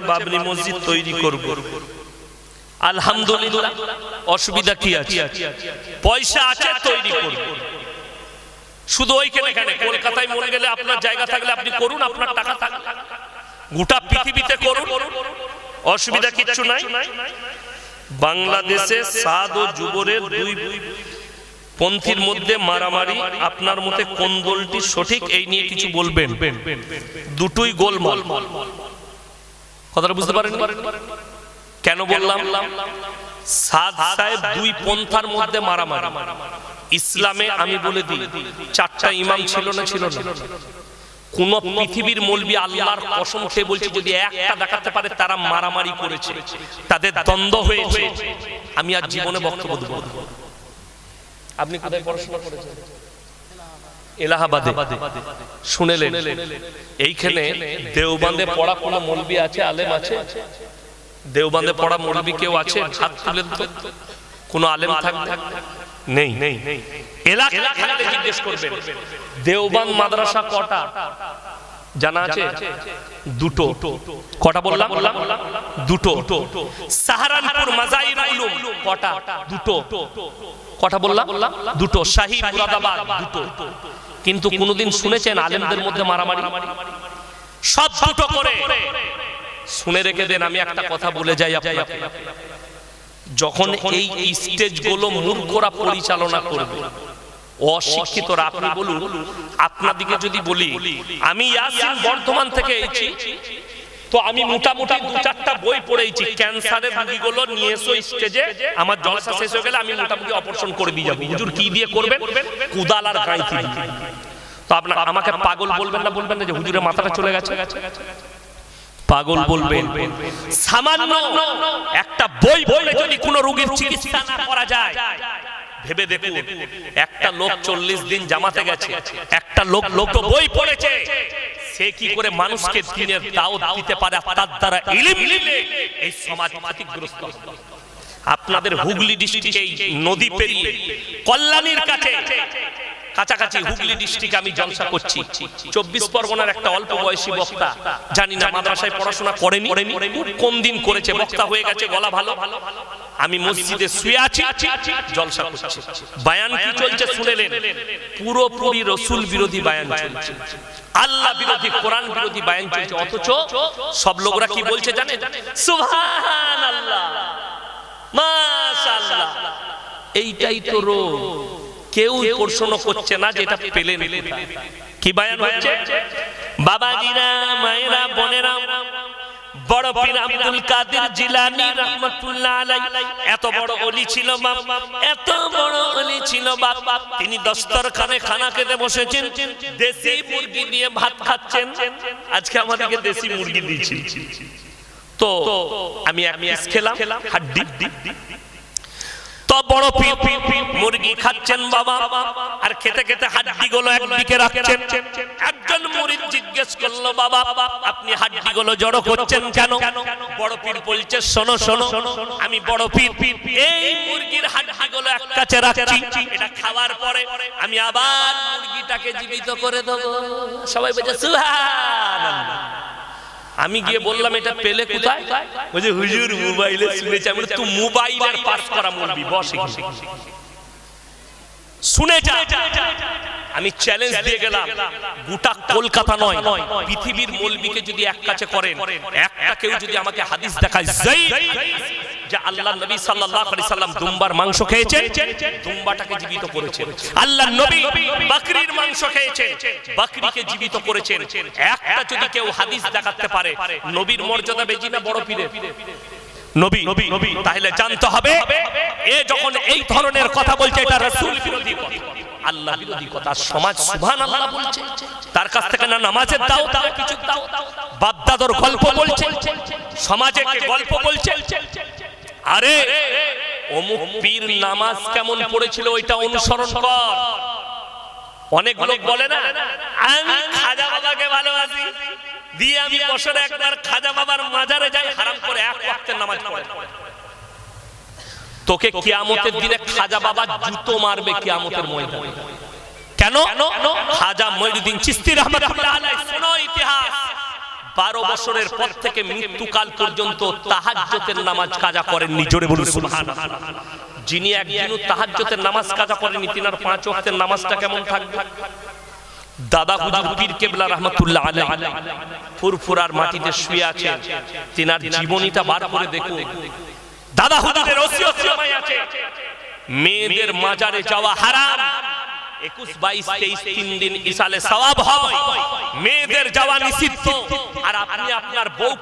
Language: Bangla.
বাবরি মসজিদ তৈরি করব। আলহামদুলিল্লাহ, অসুবিধা কি আছে? পয়সা আছে, তৈরি করব। শুধু ওইখানে কেন, কলকাতায় মনে গেলে আপনার জায়গা থাকলে আপনি করুন, আপনার টাকা থাকলে গোটা পৃথিবীতে করুন, অসুবিধা কিচ্ছু নাই। বাংলাদেশে সাদ ও যুবরের দুই পন্থীর মধ্যে মারামারি, আপনার মতে কোন দলটি সঠিক? এই নিয়ে কিছু বলবেন। দুটোই গোলমাল। কথাটা বুঝতে পারেন কেন বললাম? সাদ সাহেব দুই পন্থার মধ্যে মারামারি। ইসলামে আমি বলে দিই, চারটা ইমাম ছিল না? ছিল না? কোন পৃথিবীর মৌলবি আল্লাহর কসম খেয়ে বলছি, যদি একটা দেখাতে পারে তারা মারামারি করেছে, তাদের দ্বন্দ্ব হয়েছে, আমি আর জীবনে বক্তব্য দেব। আপনি কোথায় পড়াশোনা করেছেন? এলাহাবাদে। শুনেলেন? এইখানে দেওবন্দে পড়া কোন মৌলবি আছে, আলেম আছে? দেওবন্দে পড়া মৌলবি কেউ আছে? হাত তুলেন তো। কোন আলেম থাকবে? নেই। এলাকা থাকলে জিজ্ঞেস করবেন দেওবন্দ মাদ্রাসা কটা জানা আছে? দুটো। কটা বললাম? দুটো। সাহারানপুর মাজাহির উলুম কটা? দুটো। কটা বললাম? দুটো। শাহী মুরাদাবাদ দুটো। কিন্তু কোনদিন শুনেছেন আলেমদের মধ্যে মারামারি? সব দুটো করে। শুনে রেখে দেন, আমি একটা কথা বলে যাই আপনাকে। যখন এই স্টেজগুলো মূর্খরা পরিচালনা করবে, অশিক্ষিতরা, আপনি বলুন, আপনাদিকে যদি বলি আমি ইয়াসিন বর্ধমান থেকে এসেছি, তো আমি মোটামুটি দু চারটা বই পড়েছি, ক্যান্সারের রোগীগুলো নিয়ে এসো স্টেজে, আমার জলসা শেষ হয়ে গেলে আমি মোটামুটি অপারেশন করে দিয়ে যাবো। হুজুর কি দিয়ে করবেন? কুদাল আর গাঁইতি দিয়ে। তো আপনার আমাকে পাগল বলবেন না? বলবেন না যে হুজুরের মাথাটা চলে গেছে? পাগল বলবেন। সামান্য একটা বই পড়ে যদি কোনো রোগীর চিকিৎসা না করা যায়, ভেবে দেখুন, একটা লোক 40 দিন জামাতে গেছে, একটা লোক বই পড়েছে, সে কি করে মানুষকে দ্বীনের দাওয়াত দিতে পারে? তার দ্বারা ইলম নিলে এই সমাজ ক্ষতিগ্রস্ত হবে। আপনাদের হুগলি ডিস্ট্রিক্টে নদী পেরিয়ে কল্যাণীর কাছাকাছি হুগলি ডিস্ট্রিক্টে আমি জলসা করছি। 24 পরগনার একটা অল্প বয়সী বক্তা, জানি না মাদ্রাসায় পড়াশোনা করেনি, কোন দিন করেছে, বক্তা হয়ে গেছে, গলা ভালো। আমি মসজিদে শুয়ে আছি, জলসা করছি। বায়ান কি চলছে শুনেলেন? পুরোপুরি রাসূল বিরোধী বায়ান চলছে, আল্লাহ বিরোধী, কোরআন বিরোধী বায়ান চলছে। অথচ সব লোকরা কি বলছে জানেন? সুবহানাল্লাহ, মাশাআল্লাহ। এইটাই তো রোগ। কেউ প্রশ্ন করছে না যে এটা পেলেন কি বায়ান হচ্ছে। বাবাজিরা, মায়েরা, বোনেরা, বড় পীর আব্দুল কাদের জিলানী রাহমাতুল্লাহ আলাইহি এত বড় ওলি ছিল বাপ, এত বড় ওলি ছিল বাপ। তিনি দস্তরখানে খানা খেতে বসেছেন, দেশি মুরগি দিয়ে ভাত খাচ্ছেন। আজকে আমাদেরকে দেশি মুরগি দিয়েছি, তো আমি এক পিস খেলাম, হাড্ডি। তো বড় পীর মুরগি খাচ্ছেন বাবা, আর খেতে খেতে হাড্ডিগুলো একদিকে রাখছেন। একজন মুরিদ জিজ্ঞেস করলো, বাবা আপনি হাড্ডিগুলো জড়ো করছেন কেন? বড় পীর বলছে, শোনো শোনো, আমি বড় পীর এই মুরগির হাড্ডিগুলো এক কাছে রাখছি, এটা খাওয়ার পরে আমি আবার মুরগিটাকে জীবিত করে দেবো। সবাই বলছে সুবহানাল্লাহ। আমি গিয়ে বললাম, এটা পেলে কোথায়? বলছে হুজুর মোবাইলে শুনেছি। আমি বলি, তুই মোবাইলের পাস করা মুরগি, বস শুনে যা। আমি চ্যালেঞ্জ দিয়ে গেলাম, গোটা কলকাতা নয়, পৃথিবীর মৌলবীকে যদি এক কাছে করেন, একটা কেউ যদি আমাকে হাদিস দেখায় যে আল্লাহ নবী সাল্লাল্লাহু আলাইহি সাল্লাম দুম্বার মাংস খেয়েছেন, দুম্বাটাকে জীবিত করেছেন, আল্লাহ নবী বকরির মাংস খেয়েছেন, বকরিকে জীবিত করেছেন, একটা যদি কেউ হাদিস দেখাতে পারে, নবীর মর্যাদা বেশি না বড় পীরের? নবী। তাহলে জানতে হবে, এ যখন এই ধরনের কথা বলছে, এটা রাসূল বিরোধী কথা, আল্লাহ বিরোধী কথা। সমাজ সুবহানাল্লাহ বলছে, তার কাছ থেকে না নামাজের দাও, কিছু দাও, বাপ দাদার গল্প বলছে, সমাজে গল্প বলছে। আরে অমুক পীর নামাজ কেমন পড়েছিল ওইটা অনুসরণ কর। অনেক লোক বলে না, আমি খাজা বাবাকে ভালোবাসি, দিয়ে আমি বছরে একবার খাজা বাবার মাজারে যাই, হারাম করে এক ওয়াক্তের নামাজ পড়ে। তোকে কিয়ামতের দিনে খাজা বাবা জুতো মারবে কিয়ামতের ময়দানে। কেন? খাজা মঈনুদ্দিন চিশতি রাহমাতুল্লাহ আলাইহি, শোনো ইতিহাস। 12 বছরের পর থেকে মৃত্যুকাল পর্যন্ত তাহাজ্জুদের নামাজ কাজা করেননি। জোরে বলুন সুবহানাল্লাহ। যিনি একদিনও তাহাজ্জুদের নামাজ কাজা করেননি, তিনার 5 ওয়াক্তের নামাজটা কেমন থাকবে? দাদা হুজুর পীর কেবলা রহমাতুল্লাহ আলাইহি ফুরফুরার মাটিতে শুয়ে আছেন, তিনার জীবনীটা বার করে দেখুন। দাদা হুজুরের ওসিয়ত জামাই আছে, মেয়েদের মাজারে যাওয়া হারাম। 21, 22, 23 3 দিন ইসালে সওয়াব হয়, মেয়েদের যাওয়া নিষিদ্ধ। আর আপনি আপনার বউ